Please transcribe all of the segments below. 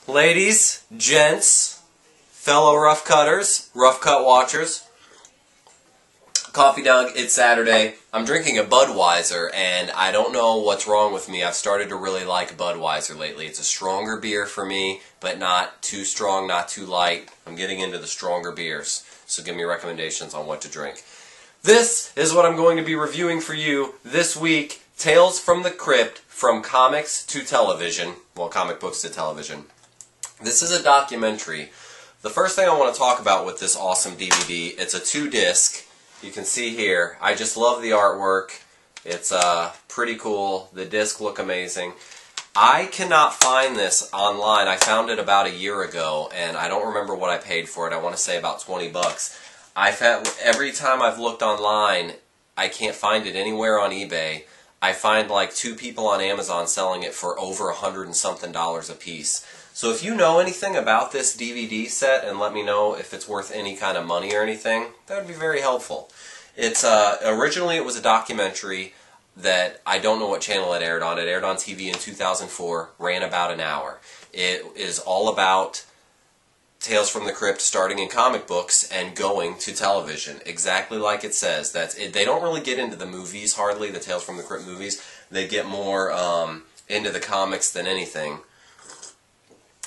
Ladies, gents, fellow rough cutters, rough cut watchers, Coffee Doug, it's Saturday. I'm drinking a Budweiser, and I don't know what's wrong with me. I've started to really like Budweiser lately. It's a stronger beer for me, but not too strong, not too light. I'm getting into the stronger beers, so give me recommendations on what to drink. This is what I'm going to be reviewing for you this week. Tales from the Crypt, from comics to television. Well, comic books to television. This is a documentary. The first thing I want to talk about with this awesome DVD, it's a 2-disc. You can see here, I just love the artwork. It's pretty cool. The discs look amazing. I cannot find this online. I found it about a year ago, and I don't remember what I paid for it. I want to say about 20 bucks. I found, every time I've looked online, I can't find it anywhere on eBay. I find like 2 people on Amazon selling it for over $100 and something a piece. So if you know anything about this DVD set and let me know if it's worth any kind of money or anything, that would be very helpful. It's originally it was a documentary that I don't know what channel it aired on. It aired on TV in 2004, ran about an hour. It is all about Tales from the Crypt starting in comic books and going to television, exactly like it says. That's it. They don't really get into the movies hardly, the Tales from the Crypt movies. They get more into the comics than anything.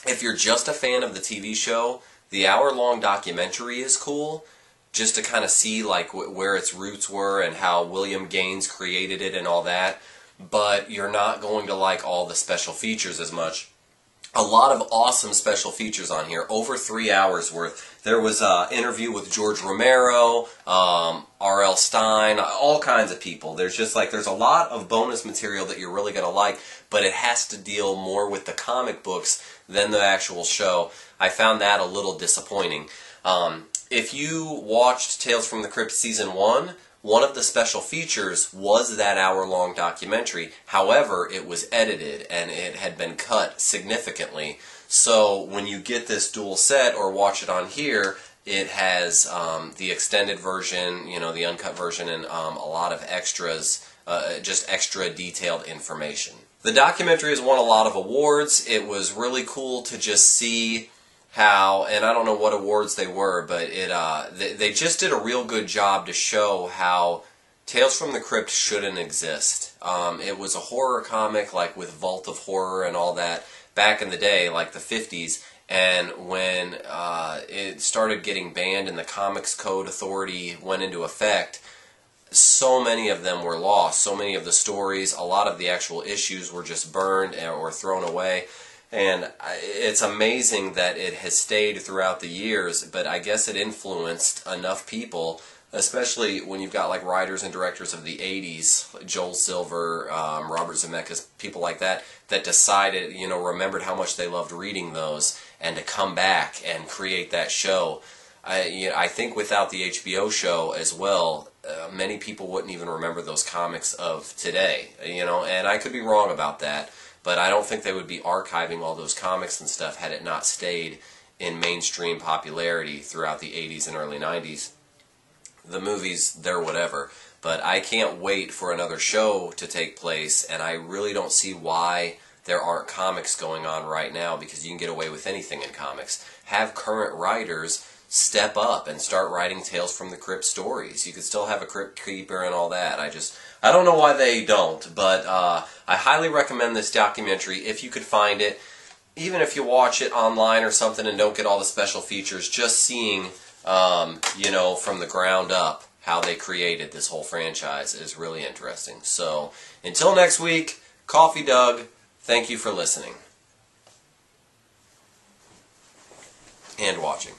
If you're just a fan of the TV show, the hour-long documentary is cool, just to kind of see like where its roots were and how William Gaines created it and all that. But you're not going to like all the special features as much. A lot of awesome special features on here, over 3 hours worth. There was an interview with George Romero, R.L. Stine, all kinds of people. There's a lot of bonus material that you're really going to like, but it has to deal more with the comic books than the actual show. I found that a little disappointing. If you watched Tales from the Crypt Season 1, one of the special features was that hour-long documentary. However, it was edited and it had been cut significantly. So when you get this dual set or watch it on here, it has the extended version, you know, the uncut version, and a lot of extras, just extra detailed information. The documentary has won a lot of awards. It was really cool to just see how, and I don't know what awards they were, but they just did a real good job to show how Tales from the Crypt shouldn't exist. It was a horror comic, like with Vault of Horror and all that, back in the day, like the 50s, and when it started getting banned and the Comics Code Authority went into effect, so many of them were lost. So many of the stories, a lot of the actual issues were just burned or thrown away. And it's amazing that it has stayed throughout the years, but I guess it influenced enough people, especially when you've got like writers and directors of the 80s, like Joel Silver, Robert Zemeckis, people like that, that decided, you know, remembered how much they loved reading those, and to come back and create that show. I think without the HBO show as well, many people wouldn't even remember those comics of today, you know, and I could be wrong about that. But I don't think they would be archiving all those comics and stuff had it not stayed in mainstream popularity throughout the 80s and early 90s. The movies, they're whatever. But I can't wait for another show to take place, and I really don't see why there aren't comics going on right now, because you can get away with anything in comics. Have current writers step up and start writing Tales from the Crypt stories. You could still have a Crypt Keeper and all that. I don't know why they don't, but I highly recommend this documentary if you could find it. Even if you watch it online or something and don't get all the special features, just seeing, you know, from the ground up how they created this whole franchise is really interesting. So, until next week, Coffee Doug, thank you for listening and watching.